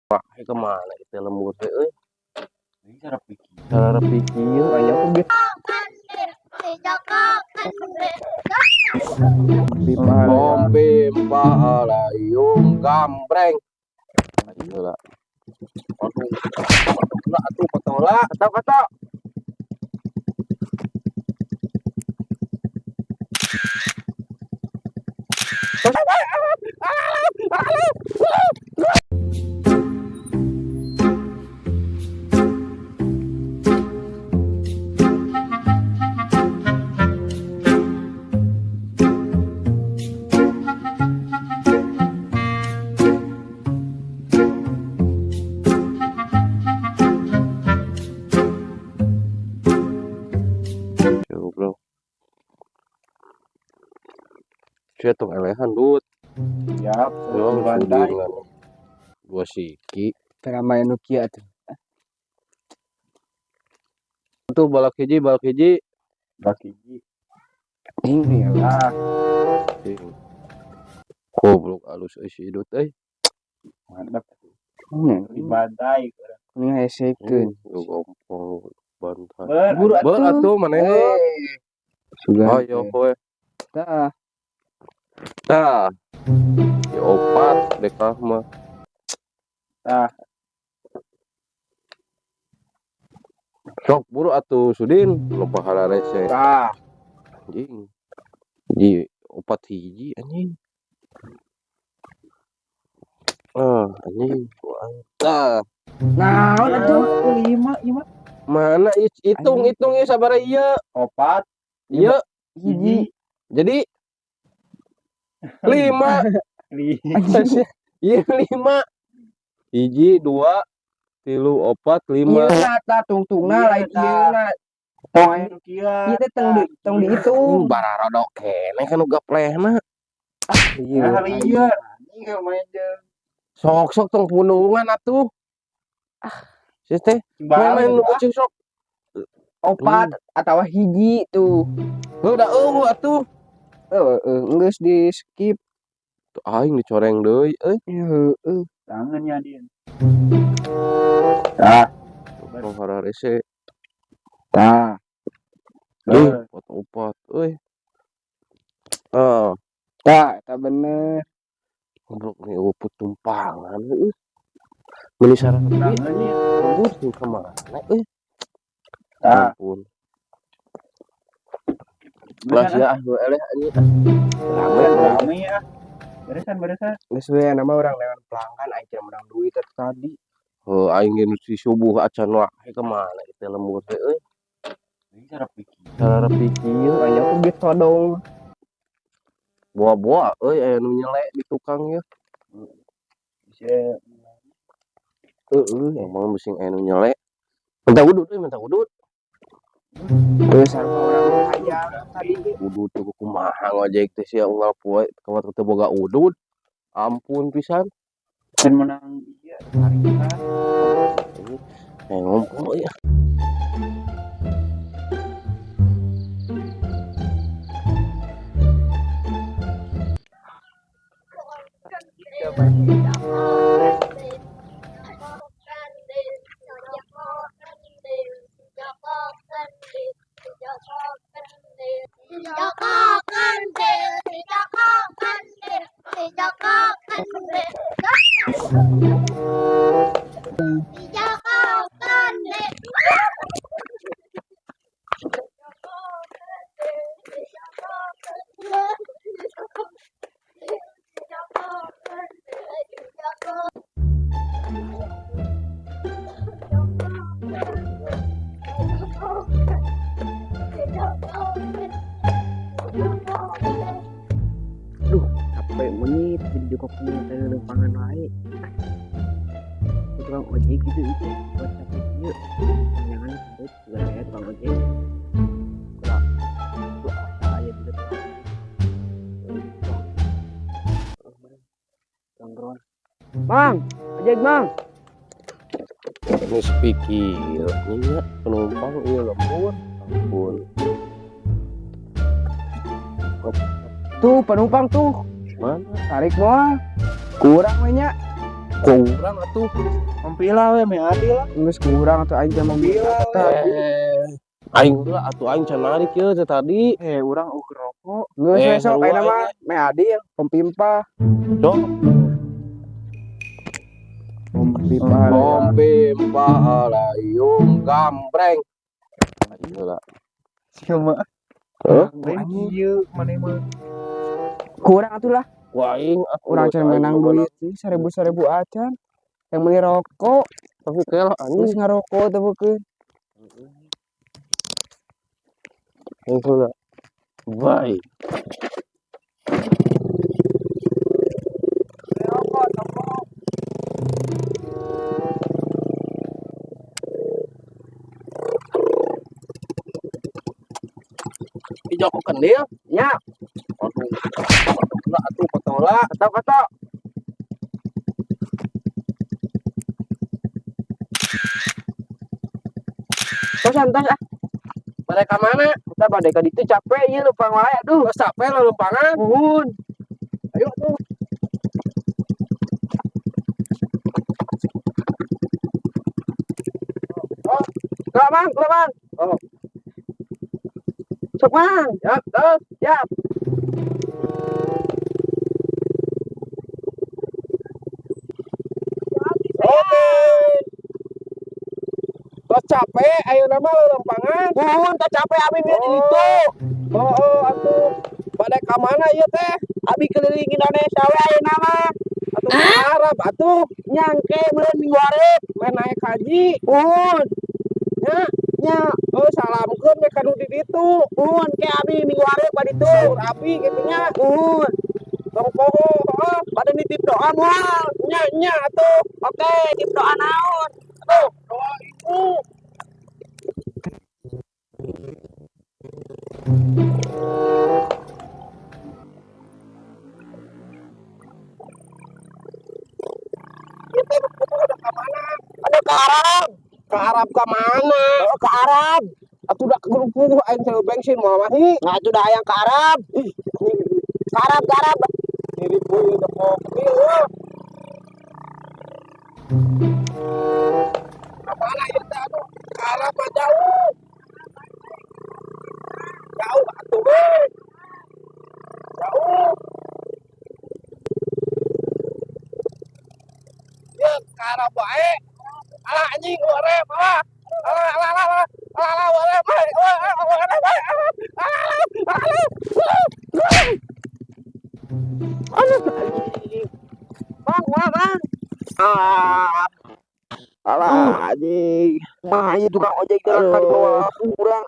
pakai kemana kita lembur euy. Ini cara pikir. Cara pikir aja aku gitu. Pompi palayung gambreng. Ayolah. Aduh. Lah atuh patola, kata-kata. Bro. Saya tuh elehan dut. Siap. Yo Bandai. Dua siki. Tengah main Nokia tuh. Tuh balak hiji. Bagi ini lah. Goblok alus si dut euy. Mantap. Di bandai. Ini hesekeun. Yo gompong bantai. Buru atuh manehna. Sudah. Ayo kowe. Tah. Tah. Di opat dekah mah. Tah. Sok buru atuh Sudin, lupa pahala rese. Tah. Anjing. Ji opat hiji anjing. Anjing. Tah. Nah, atuh 5. Mana hitung ya sabaraha ieu. Opat. Ieu Hiji. jadi 5. Iya 5. Hiji, 2, 3, 4, 5. Iya tah tungtungna lain ieu. Tong aya Nokia. Ieu teh tong dihitung. Bararada keneh kan uga plehna. Iya. Iya. Ini main jeung. Sok tong punungan atuh. Sis teh main nu sok. Opat atau hiji tuh. Udah atuh. Geus di skip. Tuh aing dicoreng deui euy. Heeh. Tangannya dia. Tah. Hara rese. Tah. Opat euy. Tah eta bener. Goblok nih uput tumpangan euy. Meuli sareng tangannya. Lembur sing kemana euy. Ampun. Lah sia gue eleh anjing. Rame ya. Beresan. Geus we nama urang lewat pelanggan aing teh menang duit tadi. Heuh aing geus si subuh acan wae kemana kita lembur teh euy. Ini cara pikir aya aku geus todong. Boa euy aya nu nyelek di tukang ya. Bisa Emang mesin aya nu nyelek. Minta udut. Terus orang aja tadi Udut tuh kumaha ngojek teh sia unggal poe kamar teu boga udut. Ampun pisan. kan menang iya hari kan. Ngomong ya. Capek menit jadi juga punya lempangan lain. Tukang ojek gitu itu buat capek dia. Jangan sebut juga saya tukang ojek. Kalau saya juga tukang Bang, ojek bang. Ini pikir, ini penumpang iya lembur, ampun. Tuh penumpang tuh. Mana? Tarik moal. Kurang banyak. kurang atuh. Mempila we me adi lah. Geus kurang atuh aing teh mempila Aing heula atuh aing can narik ye teh tadi. urang ukur rokok. Geus we sok sarua ayeuna mah aing me adi yang pempimpah. Cok. Pempimpah alayung gambreng. Ieu lah. Siapa? Heuh? Kieu maneh mah. Kurang atuh lah. Ku aing Urang can menang duit 1000 acan. Yang beli rokok, tapi kela geus anjing. ngarokok teh beukeun. Yang heula. Baik. Ijok kendil Nya, aduh lah atuh petola kata-kata. Santai ah. mereka mana Kita bade ka ditu capek ieu leumpang wae aduh. geus capek lah lumpangan Nuhun. ayo tuh Kak Mang, kak Mang. Oh. Sok Mang. siap terus Siap. oke geus capek ayo nama lumpangan Nuhun, tak capek abi bieu di ditu. atuh pada ka mana ieu teh Abi keliling Indonesia we ayeuna mah. atuh ka Arab atuh Nyangke meureun minggu arep. main naik haji Nuhun. nya Nya, salamkeun we ka nu di ditu nuhun ke abi minggu arep ka ditu. saur abi gitu nya Nuhun. tong poho heuh Pada nitip doa moal. nya atuh Oke, nitip doa naon? atuh doa ibu Ada ke Arab. ke Arab ka mana Oh, ke Arab. atuh dak kelupuh aing teh bensin moal mahi Nah, itu dah yang ke Arab. Ke Arab, ke Arab. mirip deui depok ieu mana ieu teh atuh ke Arab mah jauh atuh we jauh ya ke Arab wae alah anjing urep alah urep Bang, wah, Bang. alah anjing Mah, itu Bang ojek jalan kali bawah kurang.